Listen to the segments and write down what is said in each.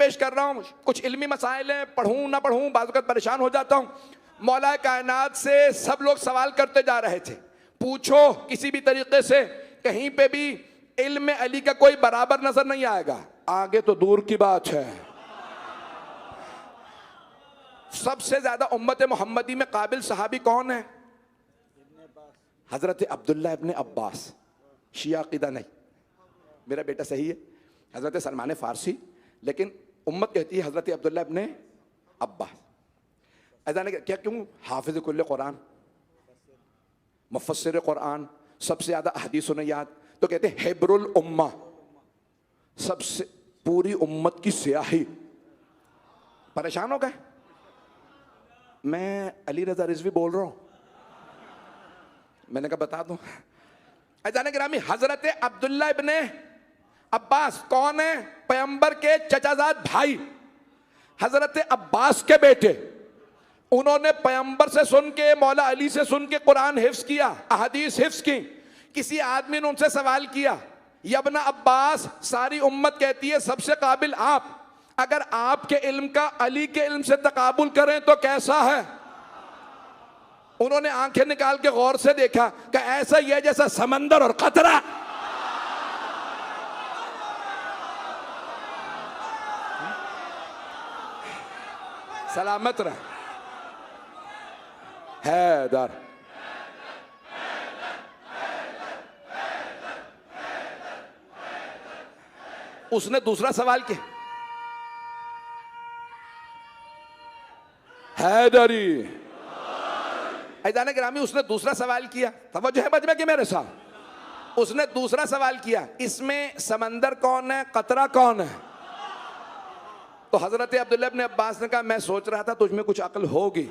पेश कर रहा हूँ, कुछ इल्मी मसाइल हैं, पढ़ूँ ना पढ़ूँ बाज़ वक़्त परेशान हो जाता हूँ। मौला कायनात से सब लोग सवाल करते जा रहे थे, पूछो किसी भी तरीके से, कहीं पे भी इल्म अली का कोई बराबर नजर नहीं आएगा, आगे तो दूर की बात है। सबसे ज्यादा उम्मत मोहम्मदी में काबिल सहाबी कौन है? हजरत अब्दुल्ला इब्ने अब्बास। शिया अकीदा नहीं, मेरा बेटा सही है, हजरत सलमान फारसी, लेकिन उम्मत कहती है हजरत अब्दुल्ला इब्ने अब्बास। ऐसा नहीं क्या, क्यों? हाफिज कुल्ले कुरान, मुफस्सिर कुरान, सबसे ज्यादा हदीस उन्हें याद, तो कहते हैं हिब्रुल उम्मा, सबसे पूरी उम्मत की स्याही। परेशान हो गए? मैं अली रजा रिजवी बोल रहा हूं, मैंने कहा बता दूं। अजान गिरामी, हजरत अब्दुल्ला इब्ने अब्बास कौन है? पैगंबर के चचाजाद भाई, हजरत अब्बास के बेटे। उन्होंने पैगंबर से सुन के, मौला अली से सुन के कुरान हिफ्ज किया, अहदीस हिफ्ज की। किसी आदमी ने उनसे सवाल किया, यब्ना अब्बास, सारी उम्मत कहती है सबसे काबिल आप, अगर आपके इल्म का अली के इल्म से तकाबुल करें तो कैसा है? उन्होंने आंखें निकाल के गौर से देखा कि ऐसा ही है जैसा समंदर और कतरा। सलामत रहे हैदर। उसने दूसरा सवाल किया, हैदरी। ऐदान गिरामी, उसने दूसरा सवाल किया, तवज्जो है मजमे के मेरे साथ। उसने दूसरा सवाल किया, इसमें समंदर कौन है, कतरा कौन है? तो हजरत अब्दुल्ला इब्ने अब्बास ने कहा, मैं सोच रहा था तुझमें कुछ अक्ल होगी,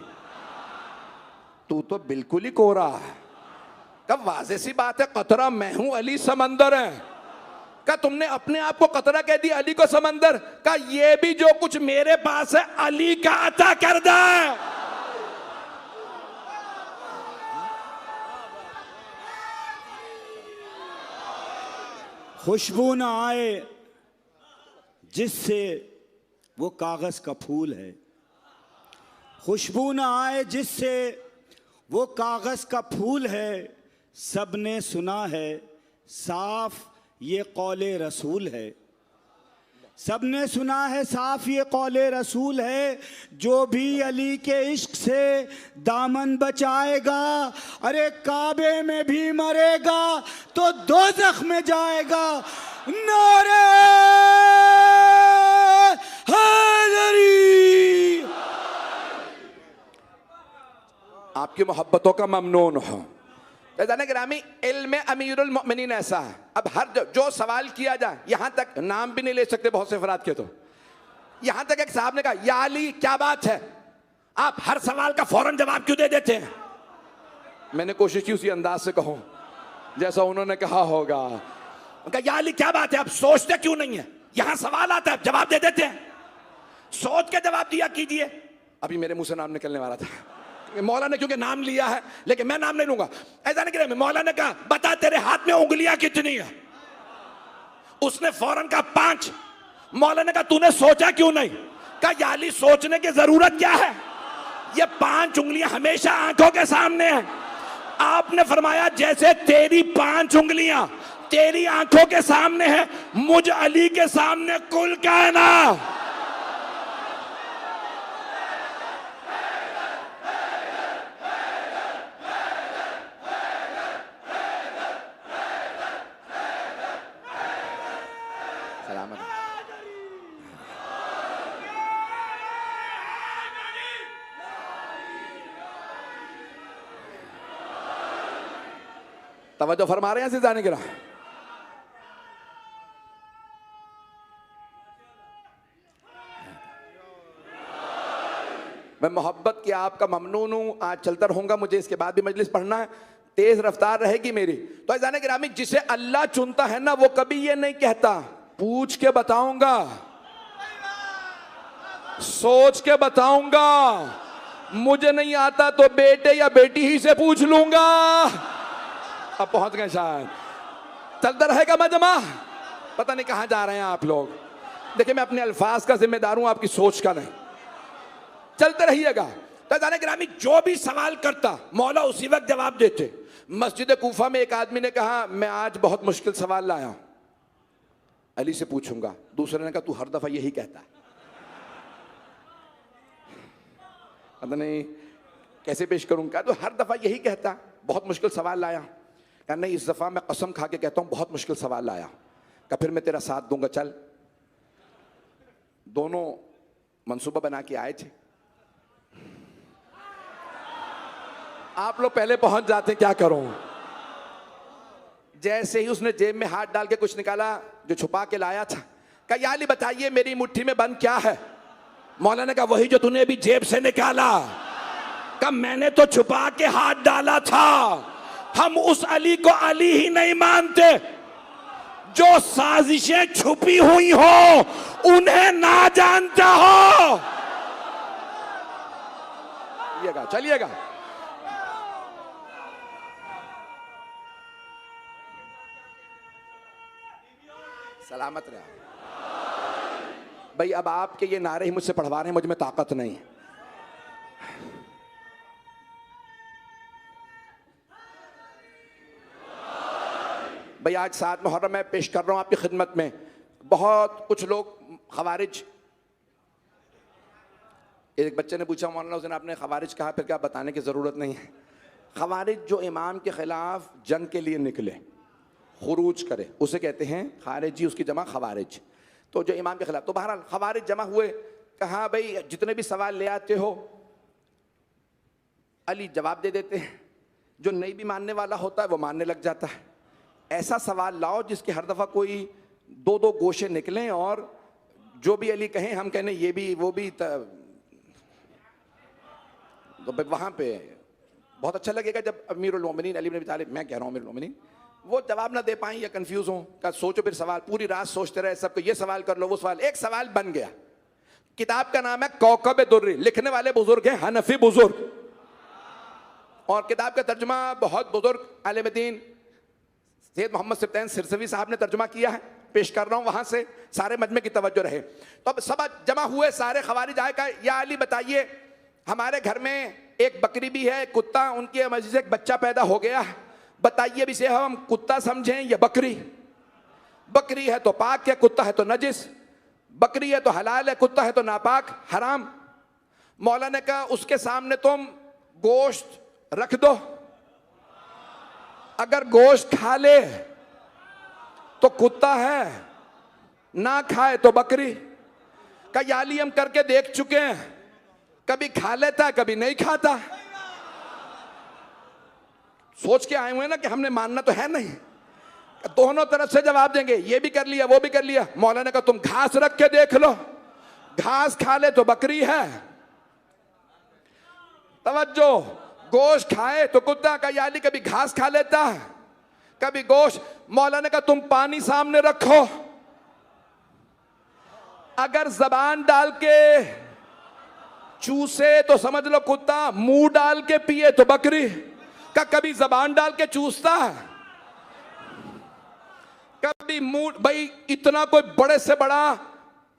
तू तो बिल्कुल ही कोरा है। कब वाज़ेह सी बात है, कतरा मैं हूं, अली समंदर है। का तुमने अपने आप को कतरा कह दिया, अली को समंदर? का ये भी जो कुछ मेरे पास है अली का अता करदा है। खुशबू ना आए जिससे वो कागज का फूल है, खुशबू ना आए जिससे वो कागज का फूल है। सबने सुना है साफ ये कौले रसूल है, सबने सुना है साफ ये कौले रसूल है। जो भी अली के इश्क से दामन बचाएगा, अरे काबे में भी मरेगा तो दोज़ख में जाएगा। नारे हैदरी। आपकी मोहब्बतों का ममनून हो। गिरामी, इल्म अमीरुल मोमिनीन ऐसा है, अब हर जो सवाल किया जाए, यहां तक नाम भी नहीं ले सकते बहुत से अफराद के, तो यहां तक एक साहब ने कहा, या अली क्या बात है, आप हर सवाल का फौरन जवाब क्यों दे देते हैं? मैंने कोशिश की उसी अंदाज से कहूं जैसा उन्होंने कहा होगा। उनका, या अली क्या बात है, आप सोचते क्यों नहीं है? यहां सवाल आता है, जवाब दे देते हैं, सोच के जवाब दिया कीजिए। अभी मेरे मुंह से नाम निकलने वाला था, मौला ने क्योंकि नाम लिया है, लेकिन मैं नाम नहीं लूंगा। ऐसा नहीं कि मौला ने कहा, बता तेरे हाथ में उंगलियां कितनी है? उसने फौरन कहा 5। मौला ने कहा, तूने सोचा क्यों नहीं? कहा, याली सोचने की जरूरत क्या है, ये 5 उंगलियां हमेशा आंखों के सामने है। आपने फरमाया जैसे तेरी 5 उंगलियां तेरी आंखों के सामने है, मुझ अली के सामने कुल कायनात। तवज्जो फरमा रहे हैं से जाने गिरा। मैं मोहब्बत की आपका ममनून हूं, आज चलता रहूंगा, मुझे इसके बाद भी मजलिस पढ़ना है, तेज रफ्तार रहेगी मेरी। तो जाने गिरामी, जिसे अल्लाह चुनता है ना, वो कभी ये नहीं कहता पूछ के बताऊंगा, सोच के बताऊंगा, मुझे नहीं आता तो बेटे या बेटी ही से पूछ लूंगा। अब पहुंच गए शायद, चलता रहेगा मजमा, पता नहीं कहां जा रहे हैं आप लोग। देखिए मैं अपने अल्फाज का जिम्मेदार हूं, आपकी सोच का नहीं। चलते रहिएगा। तो जाने ग्रामी जो भी सवाल करता मौला उसी वक्त जवाब देते। मस्जिद कूफा में एक आदमी ने कहा मैं आज बहुत मुश्किल सवाल लाया हूं, अली से पूछूंगा। दूसरे ने कहा तू हर दफा यही कहता है, पता नहीं कैसे पेश करूंगा। तो हर दफा यही कहता बहुत मुश्किल सवाल लाया। क्या नहीं, इस दफा मैं कसम खा के कहता हूं बहुत मुश्किल सवाल लाया। क्या फिर मैं तेरा साथ दूंगा, चल। दोनों मंसूबा बना के आए थे। आप लोग पहले पहुंच जाते, क्या करूं। जैसे ही उसने जेब में हाथ डाल के कुछ निकाला जो छुपा के लाया था, कहा या अली बताइए मेरी मुट्ठी में बंद क्या है। मौला ने कहा वही जो तूने अभी जेब से निकाला। कहा मैंने तो छुपा के हाथ डाला था। हम उस अली को अली ही नहीं मानते जो साजिशें छुपी हुई हो उन्हें ना जानता हो। चलिएगा। सलामत रहे भाई। अब आपके ये नारे ही मुझसे पढ़वा रहे हैं, मुझ में ताकत नहीं है। भाई आज 7 मुहर्रम मैं पेश कर रहा हूं आपकी खिदमत में। बहुत कुछ लोग खवारिज, एक बच्चे ने पूछा मौलाना हुसैन आपने खवारिज कहा, फिर क्या बताने की जरूरत नहीं है। खवारिज जो इमाम के खिलाफ जंग के लिए निकले, खुरूज करे, उसे कहते हैं खारिजी, उसकी जमा खवारिज। तो जो इमाम के खिलाफ, तो बहरहाल खवारिज जमा हुए। कहा भाई जितने भी सवाल ले आते हो अली जवाब दे देते हैं, जो नहीं भी मानने वाला होता है वो मानने लग जाता है। ऐसा सवाल लाओ जिसके हर दफ़ा कोई 2-2 गोशे निकलें और जो भी अली कहें हम कहने ये भी वो भी, तो वहाँ पे बहुत अच्छा लगेगा जब अमीरुल मोमिनीन अली इब्न अबी तालिब, मैं कह रहा हूँ अमीरुल मोमिनीन, वो जवाब ना दे पाएं या कंफ्यूज हो। का सोचो फिर सवाल, पूरी रात सोचते रहे, सबको ये सवाल कर लो वो सवाल। एक सवाल बन गया। किताब का नाम है कौकब दुर्री, लिखने वाले बुजुर्ग हैं हनफी बुजुर्ग, और किताब का तर्जुमा बहुत बुजुर्ग आलिम दीन सैयद मोहम्मद सिब्तैन सिरसवी साहब ने तर्जुमा किया है। पेश कर रहा हूँ वहां से, सारे मजमे की तवज्जो रहे। तो अब सब जमा हुए, सारे खवारिज आए, कहा या अली बताइए हमारे घर में एक बकरी भी है, कुत्ता, उनकी वजह से एक बच्चा पैदा हो गया, बताइए भी से हम कुत्ता समझें या बकरी। बकरी है तो पाक है, कुत्ता है तो नजिस। बकरी है तो हलाल है, कुत्ता है तो नापाक हराम। मौला ने कहा उसके सामने तुम गोश्त रख दो, अगर गोश्त खा ले तो कुत्ता है, ना खाए तो बकरी। का या अली हम करके देख चुके हैं, कभी खा लेता कभी नहीं खाता। सोच के आए हुए ना कि हमने मानना तो है नहीं। दोनों तरफ से जवाब देंगे, ये भी कर लिया वो भी कर लिया। मौलाना ने कहा तुम घास रख के देख लो, घास खा ले तो बकरी है। तवज्जो, गोश्त खाए तो कुत्ता। का या अली कभी घास खा लेता है कभी गोश्त। मौलाना ने कहा तुम पानी सामने रखो, अगर जबान डाल के चूसे तो समझ लो कुत्ता, मुंह डाल के पिए तो बकरी। का कभी जबान डाल के चूसता है कभी मुंह। भाई इतना कोई बड़े से बड़ा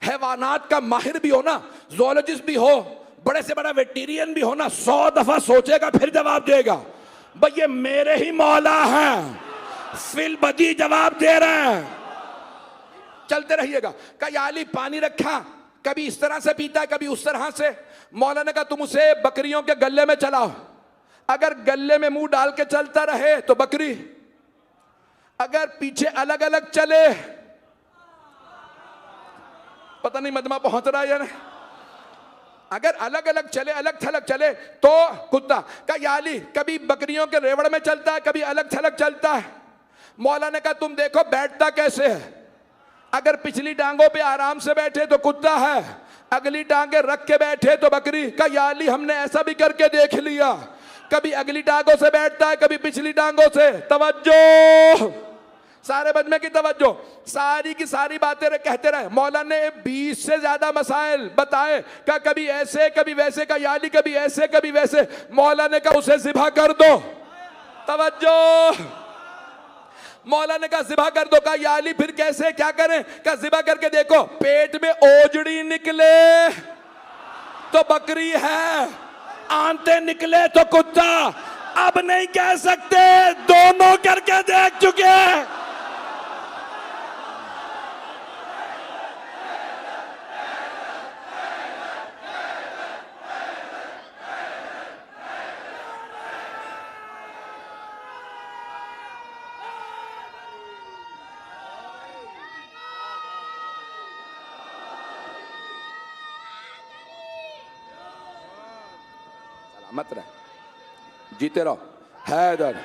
हैवानात का माहिर भी हो ना, ज़ूलॉजिस्ट भी हो, बड़े से बड़ा वेटेरियन भी हो ना, 100 दफा सोचेगा फिर जवाब देगा। भाई ये मेरे ही मौला हैं, फिल बदी जवाब दे रहे हैं। चलते रहिएगा। का या अली पानी रखा, कभी इस तरह से पीता है कभी उस तरह से। मौलाना ने कहा तुम उसे बकरियों के गले में चलाओ, अगर गले में मुंह डाल के चलता रहे तो बकरी, अगर पीछे अलग अलग चले, पता नहीं मजमा पहुंच रहा है या नहीं, अगर अलग अलग चले, अलग थलग चले तो कुत्ता। का या अली कभी बकरियों के रेवड़ में चलता है कभी अलग थलग चलता है। मौलाना ने कहा तुम देखो बैठता कैसे है, अगर पिछली टांगों पे आराम से बैठे तो कुत्ता है, अगली टांगे रख के बैठे तो बकरी। का या अली हमने ऐसा भी करके देख लिया, कभी अगली टांगों से बैठता है कभी पिछली टांगों से। तवज्जो, सारे बदमे की तवज्जो, सारी की सारी बातें कहते रहे। मौलाना ने 20 से ज्यादा मसाइल बताए, का कभी ऐसे कभी वैसे। का या अली कभी ऐसे कभी वैसे। मौलाना ने कहा उसे ज़िबा कर दो। तवज्जो, मौला ने कहा जिबा कर दो। कहा या अली फिर कैसे, क्या करें? कहा जिबा करके देखो, पेट में ओजड़ी निकले तो बकरी है, आंते निकले तो कुत्ता। अब नहीं कह सकते, दोनों करके देख चुके हैं। मत रहे, जीते रहो। हैदर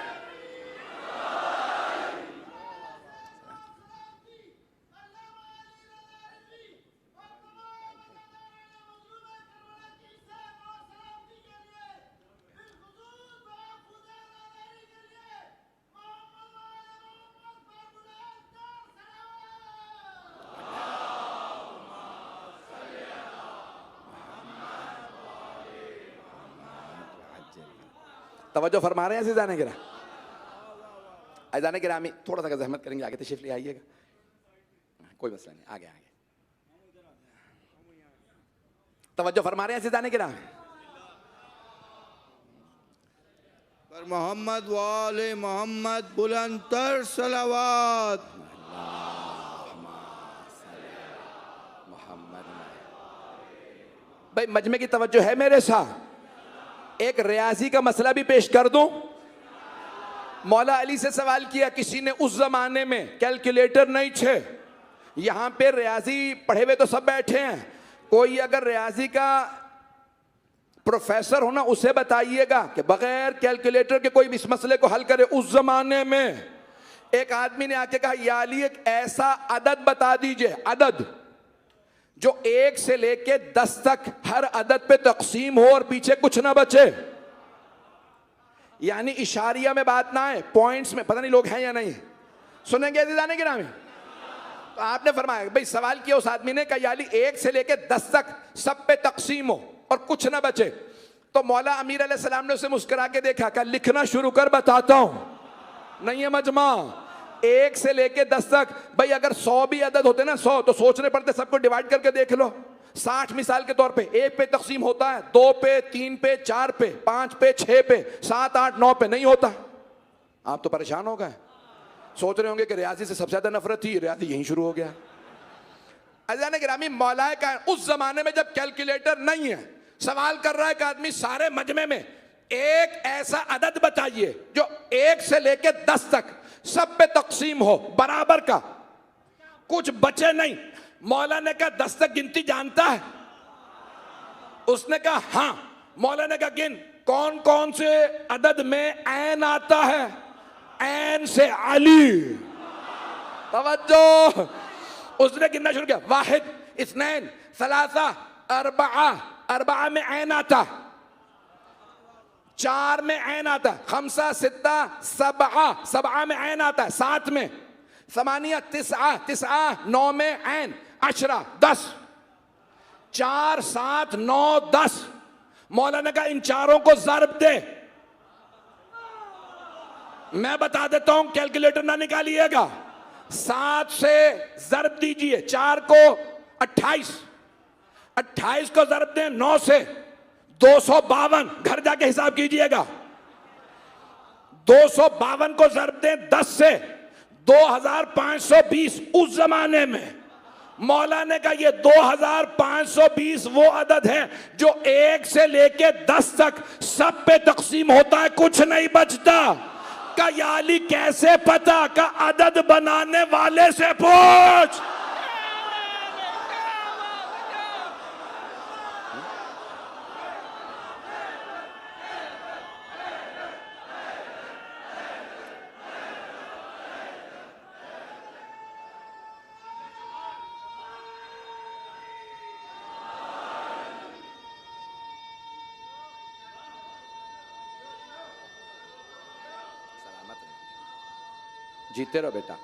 तवज्जो फरमा रहे हैं अज़ीज़ान गिरा? अज़ीज़ान गिरामी थोड़ा सा ज़हमत करेंगे, आगे तशरीफ ले आइएगा, कोई मसला नहीं, आगे आगे। तवज्जो फरमा रहे हैं अज़ीज़ान गिरा? पर मोहम्मद वाले मोहम्मद बुलंदतर सलावत। भाई मजमे की तवज्जो है मेरे साथ? एक रियाजी का मसला भी पेश कर दूं। मौला अली से सवाल किया, किसी ने उस जमाने में कैलकुलेटर नहीं थे, यहां पे रियाजी पढ़े हुए तो सब बैठे हैं, कोई अगर रियाजी का प्रोफेसर हो ना, उसे बताइएगा कि बगैर कैलकुलेटर के कोई इस मसले को हल करे। उस जमाने में एक आदमी ने आके कहा, या अली एक ऐसा अदद बता दीजिए, अदद जो 1 से लेके 10 तक हर अदद पे तकसीम हो और पीछे कुछ ना बचे। यानी इशारिया में बात ना आए, पॉइंट्स में। पता नहीं लोग हैं या नहीं, सुनेंगे अज़ीज़ान गिरामी? तो आपने फरमाया, भाई सवाल किया उस आदमी ने, कहा या अली 1 से लेके 10 तक सब पे तकसीम हो और कुछ ना बचे। तो मौला अमीर अलैहिस्सलाम ने उसे मुस्कुरा के देखा, कहा लिखना शुरू कर, बताता हूं। नहीं है मजमा, 1 से लेके 10 तक। भाई अगर 100 भी अदद होते ना, 100, तो सोचने पड़ते, सबको डिवाइड करके देख लो। 60 मिसाल के तौर पे 1 पे तकसीम होता है, 2 पे, 3 पे, 4 पे, 5 पे, 6 पे, 7, 8, 9 पे नहीं होता। आप तो परेशान हो गए, सोच रहे होंगे कि रियाजी से सबसे ज्यादा नफरत थी, रियाजी यहीं शुरू हो गया। अज़ीज़ान गिरामी, मौलाए का उस जमाने में जब कैलकुलेटर नहीं है, सवाल कर रहा है कि आदमी सारे मजमे में एक ऐसा अदद बताइए जो 1 से लेके 10 तक सब पे तकसीम हो, बराबर का, कुछ बचे नहीं। मौला ने कहा 10 तक गिनती जानता है? उसने कहा हां। मौला ने कहा गिन, कौन कौन से अदद में ऐन आता है? ऐन से अली। तवज्जो, उसने गिनना शुरू किया, वाहिद, इस्नैन, सलासा, अरबा। अरबा में ऐन आता, 4 में ऐन आता, खमसा, सित्ता, सबआ, सबआ में ऐन आता है, 7 में, समानिया, तिसआ, तिसआ, 9 में ऐन, अशरा, 10, 4, 7, 9, 10। मौला ने कहा इन चारों को ज़र्ब दे। मैं बता देता हूं, कैलकुलेटर ना निकालिएगा। 7 से ज़र्ब दीजिए, 4 को 28, 28 को ज़र्ब दें 9 से, 252। घर जाके हिसाब कीजिएगा। 252 को ज़र्ब दें 10 से, 2520। उस जमाने में मौला ने कहा ये 2520 वो अदद है जो 1 से लेके 10 तक सब पे तकसीम होता है, कुछ नहीं बचता। का या अली कैसे पता? का अदद बनाने वाले से पूछ। जीते रहो बेटा।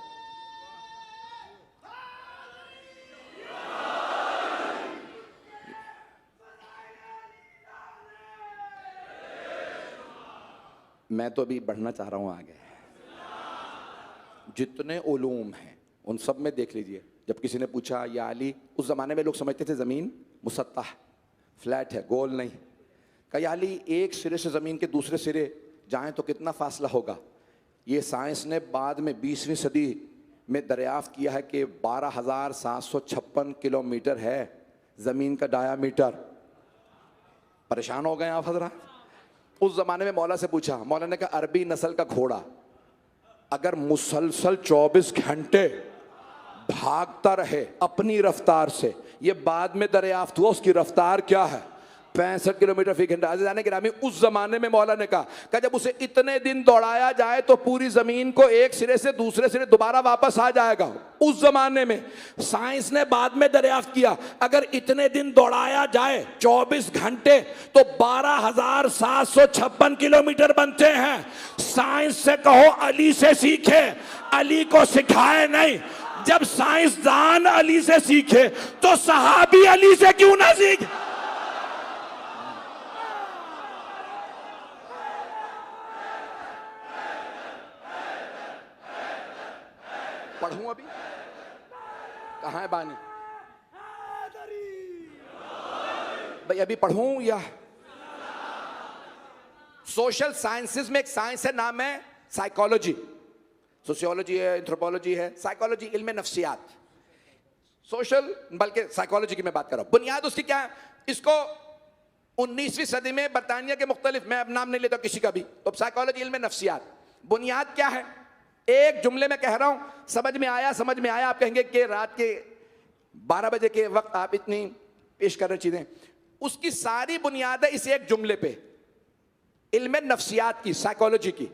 मैं तो अभी बढ़ना चाह रहा हूं आगे। जितने उलूम हैं उन सब में देख लीजिए, जब किसी ने पूछा या अली, उस ज़माने में लोग समझते थे ज़मीन मुसत्ता है, फ्लैट है, गोल नहीं। कहा या अली, एक सिरे से ज़मीन के दूसरे सिरे जाएं तो कितना फासला होगा? ये साइंस ने बाद में 20वीं सदी में दरियाफ्त किया है कि 12,756 किलोमीटर है ज़मीन का डायामीटर। परेशान हो गए आप हजरा। उस ज़माने में मौला से पूछा, मौला ने कहा अरबी नस्ल का घोड़ा अगर मुसलसल 24 घंटे भागता रहे अपनी रफ्तार से, ये बाद में दरियाफ्त हुआ उसकी रफ्तार क्या है, 65 किलोमीटर फी घंटा। अज़ीज़ान गिरामी, उस जमाने में मौला ने कहा जब उसे इतने दिन दौड़ाया जाए तो पूरी जमीन को एक सिरे से दूसरे सिरे दोबारा वापस आ जाएगा। उस जमाने में साइंस ने बाद में दरियाफ्त किया अगर इतने दिन दौड़ाया जाए 24 घंटे तो 12,756 किलोमीटर बनते हैं। साइंस से कहो अली से सीखे, अली को सिखाए नहीं। जब साइंसदान अली से सीखे तो सहाबी अली से क्यों ना सीखे? पढ़ूं अभी? कहाँ है बानी भाई? अभी पढ़ूं या? सोशल साइंसेस में एक साइंस है, नाम है साइकोलॉजी। सोशियोलॉजी है, एंथ्रोपोलॉजी है, साइकोलॉजी इल्म नफ्सियात। सोशल बल्कि साइकोलॉजी की मैं बात कर रहा हूं। बुनियाद उसकी क्या है? इसको 19वीं सदी में बरतानिया के मुख्तलिफ, मैं अब नाम नहीं लेता किसी का भी, तो साइकोलॉजी इल्म नफ्सियात। बुनियाद क्या है? एक जुमले में कह रहा हूं, समझ में आया? समझ में आया? आप कहेंगे कि रात के 12 बजे के वक्त आप इतनी पेश कर रहे चीजें। उसकी सारी बुनियाद है इस एक जुमले पे, इल्म नफ्सियात की, साइकोलॉजी की।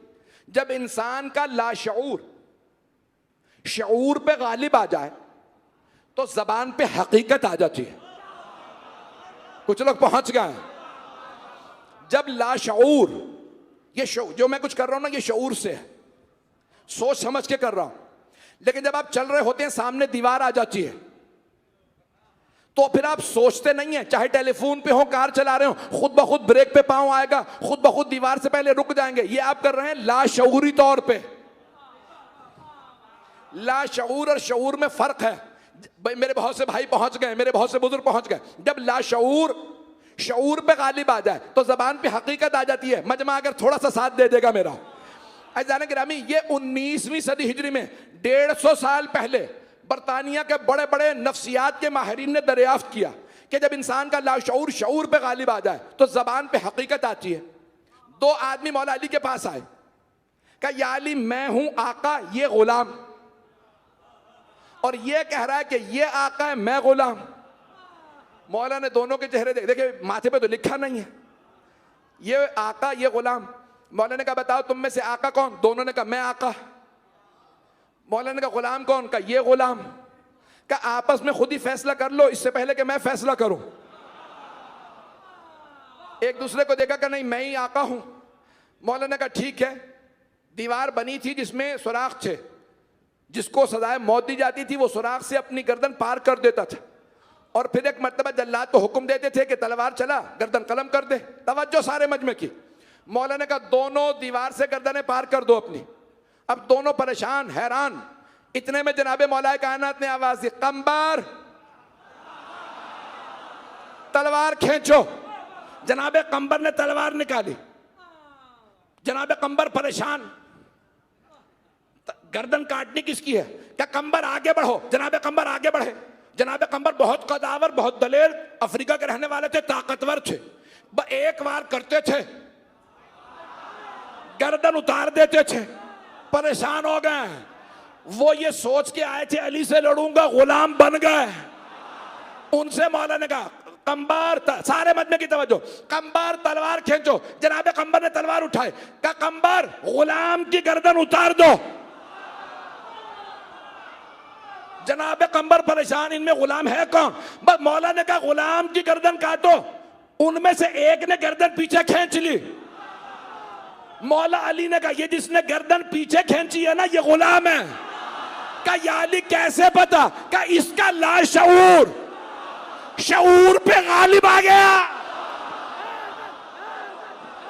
जब इंसान का लाशऊर शऊर पे गालिब आ जाए तो जबान पे हकीकत आ जाती है। कुछ लोग पहुंच गए हैं। जब लाशऊर, ये जो मैं कुछ कर रहा हूं ना, ये शऊर से है, सोच समझ के कर रहा हूं। लेकिन जब आप चल रहे होते हैं, सामने दीवार आ जाती है, तो फिर आप सोचते नहीं है, चाहे टेलीफोन पे हो, कार चला रहे हो, खुद ब खुद ब्रेक पे पांव आएगा, खुद ब खुद दीवार से पहले रुक जाएंगे। ये आप कर रहे हैं लाशऊरी तौर पे। लाशऊर और शऊर में फर्क है। मेरे बहुत से भाई पहुंच गए, मेरे बहुत से बुजुर्ग पहुंच गए। जब लाशऊर शऊर पे गालिब आ जाए तो जबान पे हकीकत आ जाती है। मजमा अगर थोड़ा सा साथ दे देगा मेरा। अज़ीज़ान गिरामी, ये 19वीं सदी हिजरी में 150 साल पहले बरतानिया के बड़े बड़े नफ्सियात के माहिरीन ने दरियाफ्त किया कि जब इंसान का लाशऊर शऊर पे गालिब आ जाए तो जबान पे हकीकत आती है। 2 आदमी मौला अली के पास आए, कहा या अली, मैं हूं आका, ये गुलाम, और ये कह रहा है कि ये आका है, मैं गुलाम। मौला ने दोनों के चेहरे देखे, माथे पे तो लिखा नहीं है, ये आका ये गुलाम। मौला ने कहा बताओ तुम में से आका कौन? दोनों ने कहा मैं आका। मौला ने कहा गुलाम कौन? का ये गुलाम। का आपस में खुद ही फैसला कर लो इससे पहले कि मैं फैसला करूं। एक दूसरे को देखा कि नहीं मैं ही आका हूं। मौला ने कहा ठीक है। दीवार बनी थी जिसमें सुराख थे, जिसको सजाए मौत दी जाती थी वो सुराख से अपनी गर्दन पार कर देता था। और फिर एक मर्तबा जल्लाद को हुक्म देते थे कि तलवार चला, गर्दन कलम कर दे। तवज्जो सारे मजमे की। मौला ने कहा दोनों दीवार से गर्दनें पार कर दो अपनी। अब दोनों परेशान हैरान। इतने में जनाबे मौलाए कायनात ने आवाज दी, कंबर तलवार खींचो। जनाबे कंबर ने तलवार निकाली। जनाबे कंबर परेशान, गर्दन काटनी किसकी है? क्या कंबर आगे बढ़ो। जनाबे कंबर आगे बढ़े। जनाबे कंबर बहुत कदावर, बहुत दलेर, अफ्रीका के रहने वाले थे, ताकतवर थे। एक बार करते थे, गर्दन उतार देते थे। परेशान हो गए। वो ये सोच के आए थे अली से लड़ूंगा, गुलाम बन गए। उनसे मौला ने कहा कंबर, सारे मजमे की तवज्जो, कंबर तलवार खींचो। जनाबे कंबर ने तलवार उठाई। कहा कंबर गुलाम की गर्दन उतार दो। जनाबे कंबर परेशान, इनमें गुलाम है कौन? बस मौला ने कहा गुलाम की गर्दन काटो। उनमें से एक ने गर्दन पीछे खींच ली। मौला अली ने कहा ये जिसने गर्दन पीछे खींची है ना, ये गुलाम है। कहा या अली कैसे पता? कहा इसका लाशऊर शऊर पे गालिब आ गया।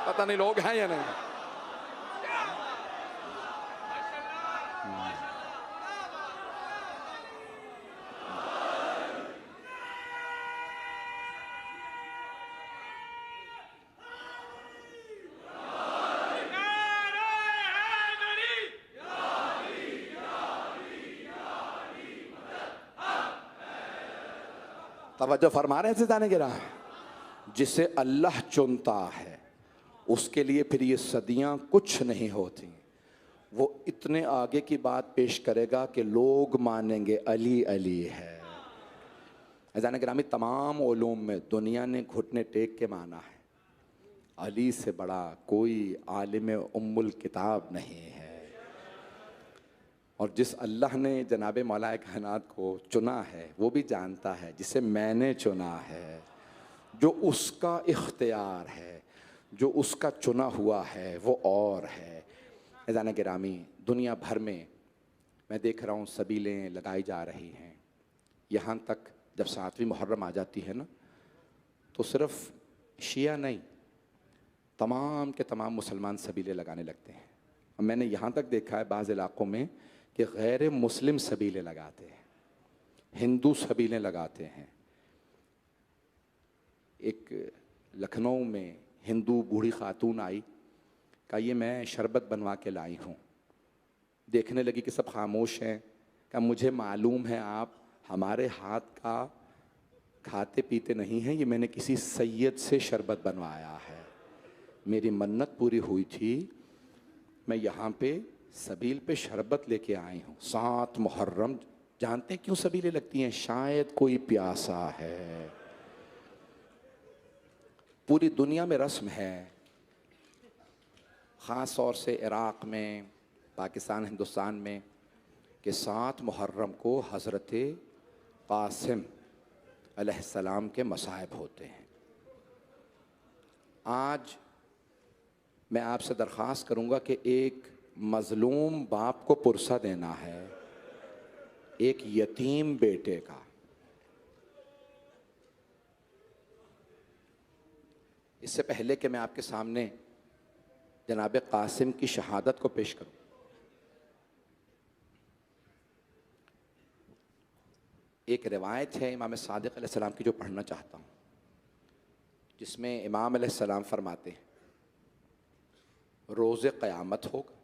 पता नहीं लोग हैं या नहीं। तवज्जो फरमा रहे हैं ज़िंदाने गिराम। जिसे अल्लाह चुनता है उसके लिए फिर ये सदियां कुछ नहीं होती। वो इतने आगे की बात पेश करेगा कि लोग मानेंगे अली अली है। ज़िंदाने गिरामी, तमाम उलूम में दुनिया ने घुटने टेक के माना है अली से बड़ा कोई आलिम उम्मुल किताब नहीं है। और जिस अल्लाह ने जनाब मौलाए कायनात को चुना है वो भी जानता है जिसे मैंने चुना है, जो उसका इख्तियार है, जो उसका चुना हुआ है वो और है। ज़ाने गिरामी, दुनिया भर में मैं देख रहा हूँ सबीलें लगाई जा रही हैं। यहाँ तक जब 7वीं मुहर्रम आ जाती है ना तो सिर्फ शिया नहीं, तमाम के तमाम मुसलमान सबीले लगाने लगते हैं। और मैंने यहाँ तक देखा है बाज़ इलाक़ों में कि गैर मुस्लिम सबीले लगाते हैं, हिंदू सबीलें लगाते हैं। एक लखनऊ में हिंदू बूढ़ी खातून आई, कहा ये मैं शरबत बनवा के लाई हूँ। देखने लगी कि सब खामोश हैं। कहा मुझे मालूम है आप हमारे हाथ का खाते पीते नहीं हैं, ये मैंने किसी सैयद से शरबत बनवाया है। मेरी मन्नत पूरी हुई थी, मैं यहाँ पे सबील पे शरबत लेके आई हूँ। 7 मुहर्रम जानते हैं क्यों सबीलें लगती हैं? शायद कोई प्यासा है। पूरी दुनिया में रस्म है, ख़ास तौर से इराक़ में, पाकिस्तान, हिंदुस्तान में, कि 7 मुहर्रम को हज़रत क़ासिम अलैहिस्सलाम के मसाइब होते हैं। आज मैं आपसे दरख्वास्त करूँगा कि एक मज़लूम बाप को पुरसा देना है एक यतीम बेटे का। इससे पहले कि मैं आपके सामने जनाब क़ासिम की शहादत को पेश करूँ, एक रिवायत है इमाम सादिक़ अलैहिस्सलाम की जो पढ़ना चाहता हूँ, जिसमें इमाम अलैहिस्सलाम फरमाते हैं रोज़े क़यामत होगा,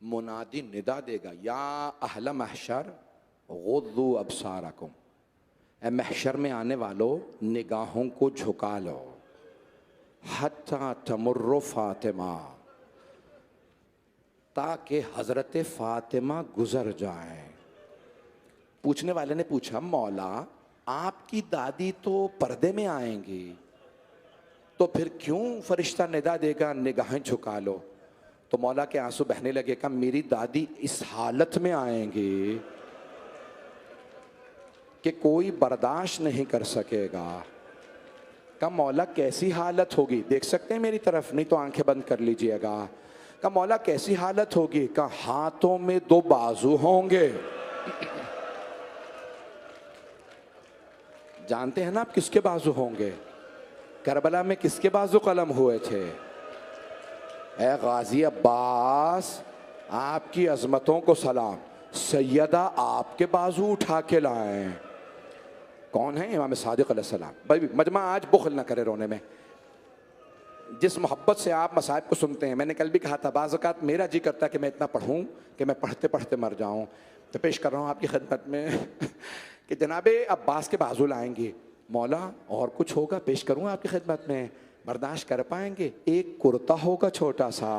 मुनादी निदा देगा, या अहला महशर गुद्दू अबसारकुम, ए महशर में आने वालों निगाहों को झुका लो, हत्ता तमुर्रो फ़ातिमा, ताकि हज़रत फ़ातिमा गुज़र जाएं। पूछने वाले ने पूछा मौला आपकी दादी तो पर्दे में आएंगी, तो फिर क्यों फरिश्ता निदा देगा निगाहें झुका लो? तो मौला के आंसू बहने लगे। कहा मेरी दादी इस हालत में आएंगी कि कोई बर्दाश्त नहीं कर सकेगा। कहा मौला कैसी हालत होगी? देख सकते हैं मेरी तरफ, नहीं तो आंखें बंद कर लीजिएगा। कहा मौला कैसी हालत होगी? कहा हाथों में 2 बाजू होंगे। जानते हैं ना आप किसके बाजू होंगे? करबला में किसके बाजू कलम हुए थे? ए गाजी अब्बास, आपकी अजमतों को सलाम, सैयदा आपके बाजू उठा के लाए। कौन है? इमाम सादिक़ अलैहिस्सलाम। भाई मजमा आज बुख़ल ना करे रोने में। जिस मोहब्बत से आप मसाइब को सुनते हैं, मैंने कल भी कहा था बाज़ औक़ात मेरा जी करता है कि मैं इतना पढ़ूं कि मैं पढ़ते पढ़ते मर जाऊं। तो पेश कर रहा हूं आपकी खिदमत में कि जनाबे अब्बास के बाजू लाएंगे। मौला और कुछ होगा, पेश करूँ आपकी खिदमत में, बर्दाश्त कर पाएंगे? एक कुर्ता होगा छोटा सा,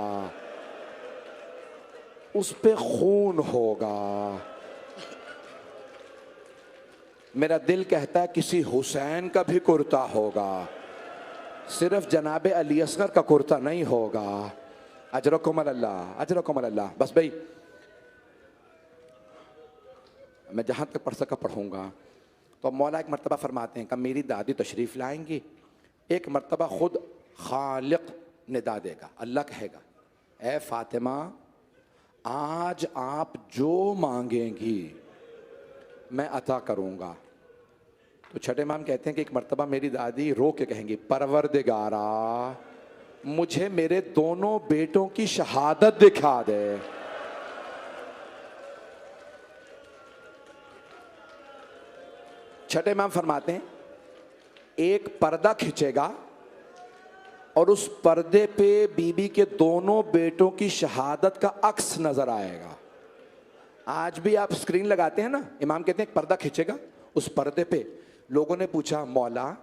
उस पे खून होगा। मेरा दिल कहता है किसी हुसैन का भी कुर्ता होगा, सिर्फ जनाबे अली असगर का कुर्ता नहीं होगा। अजरकुम अल्लाह, अजरकुम अल्लाह। बस भाई मैं जहाँ तक पढ़ सका पढ़ूँगा। तो मौला एक मरतबा फरमाते हैं कि मेरी दादी तशरीफ़ लाएंगी, एक मरतबा ख़ुद खालिक निदा देगा, अल्लाह कहेगा ए फ़ातिमा आज आप जो मांगेंगी मैं अता करूँगा। तो छठे इमाम कहते हैं कि एक मरतबा मेरी दादी रो के कहेंगी परवरदिगारा मुझे मेरे दोनों बेटों की शहादत दिखा दे। छठे इमाम फरमाते हैं एक पर्दा खिंचेगा और उस पर्दे पे बीबी के दोनों बेटों की शहादत का अक्स नजर आएगा। आज भी आप स्क्रीन लगाते हैं ना, इमाम कहते हैं एक पर्दा खिंचेगा, उस पर्दे पे लोगों ने पूछा, मौला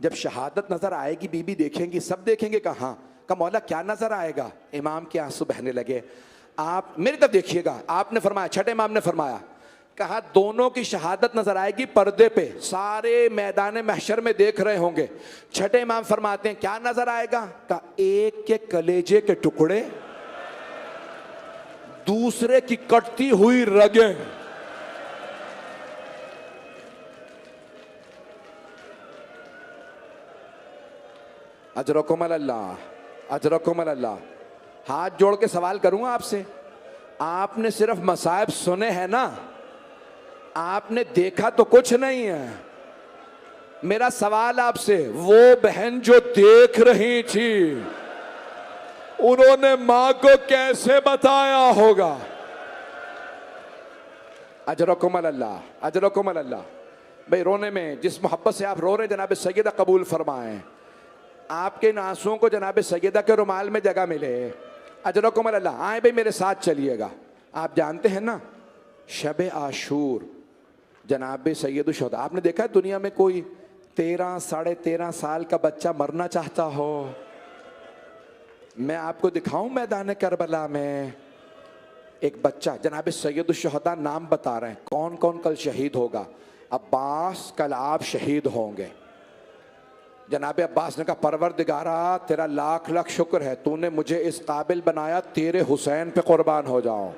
जब शहादत नजर आएगी बीबी देखेंगी, सब देखेंगे? कहा मौला क्या नजर आएगा? इमाम के आंसू बहने लगे। आप मेरी तरफ देखिएगा, आपने फरमाया, छठे इमाम ने फरमाया, कहा दोनों की शहादत नजर आएगी पर्दे पे, सारे मैदान महशर में देख रहे होंगे। छठे इमाम फरमाते हैं क्या नजर आएगा? कहा एक के कलेजे के टुकड़े, दूसरे की कटती हुई रगें। अजरकुम अल्लाह, अजरकुम अल्लाह। हाथ जोड़ के सवाल करूंगा आपसे, आपने सिर्फ मसाइब सुने हैं ना, आपने देखा तो कुछ नहीं है। मेरा सवाल आपसे, वो बहन जो देख रही थी उन्होंने मां को कैसे बताया होगा? अजरकुम अल्लाह, अजरकुम अल्लाह। भाई रोने में जिस मोहब्बत से आप रो रहे, जनाब सैयदा कबूल फरमाएं। आपके इन आंसुओं को जनाब सैयदा के रुमाल में जगह मिले। अजरकुम अल्लाह। आए भाई मेरे साथ चलिएगा। आप जानते हैं ना, शब आशूर जनाब सैयद शुहदा, आपने देखा है दुनिया में कोई 13 साढ़े 13 साल का बच्चा मरना चाहता हो? मैं आपको दिखाऊं मैदान करबला में एक बच्चा, जनाब सैयद शुहदा नाम बता रहे हैं कौन कौन कल शहीद होगा। अब्बास, कल आप शहीद होंगे। जनाब अब्बास ने कहा, परवरदिगारा तेरा लाख लाख शुक्र है, तूने मुझे इस काबिल बनाया, तेरे हुसैन पे कुर्बान हो जाऊं।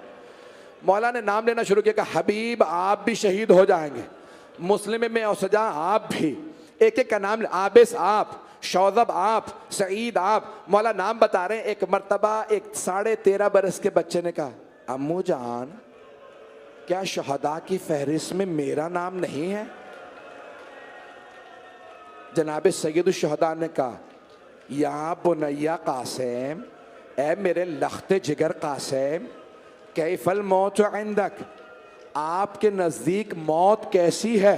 मौला ने नाम लेना शुरू किया, कहा हबीब आप भी शहीद हो जाएंगे, मुस्लिम में औसजा आप भी, एक एक का नाम, आबिस आप, शौजब आप, सईद आप, मौला नाम बता रहे हैं। एक मर्तबा एक 13.5 बरस के बच्चे ने कहा, अम्मू जान क्या शहदा की फहरिस्त में मेरा नाम नहीं है? जनाब सैयद शुहदा ने कहा, या बुनैया कासिम, ए मेरे लख्ते जिगर कासिम, कैफल मौत इंदक, आपके नज़दीक मौत कैसी है?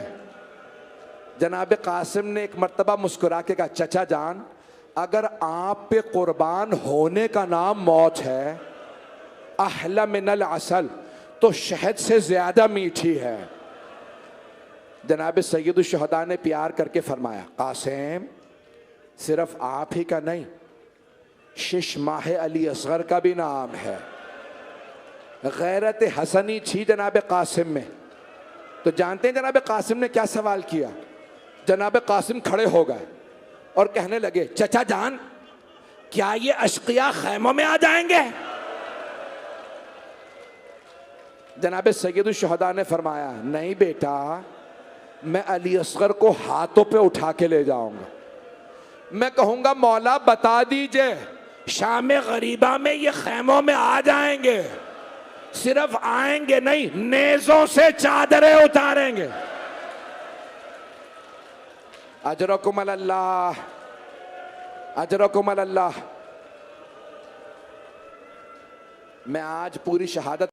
जनाब कासिम ने एक मर्तबा मुस्कुरा के कहा, चचा जान अगर आप पे कुर्बान होने का नाम मौत है, अहला मिनल असल, तो शहद से ज्यादा मीठी है। जनाब सैयद शुहदा ने प्यार करके फरमाया, कासिम सिर्फ आप ही का नहीं, शिश माह अली असगर का भी नाम है। गैरत हसनी थी जनाब कासिम में। तो जानते हैं जनाब कासिम ने क्या सवाल किया? जनाब कासिम खड़े हो गए और कहने लगे, चचा जान क्या ये अशकिया खैमों में आ जाएंगे? जनाब सैयद शुहदा ने फरमाया, नहीं बेटा, मैं अली असगर को हाथों पे उठा के ले जाऊंगा। मैं कहूंगा मौला बता दीजिए, शाम गरीबा में ये खैमों में आ जाएंगे। सिर्फ आएंगे नहीं, नेज़ों से चादरें उतारेंगे। अजरकुम अल्लाह, अजरकुम अल्लाह। मैं आज पूरी शहादत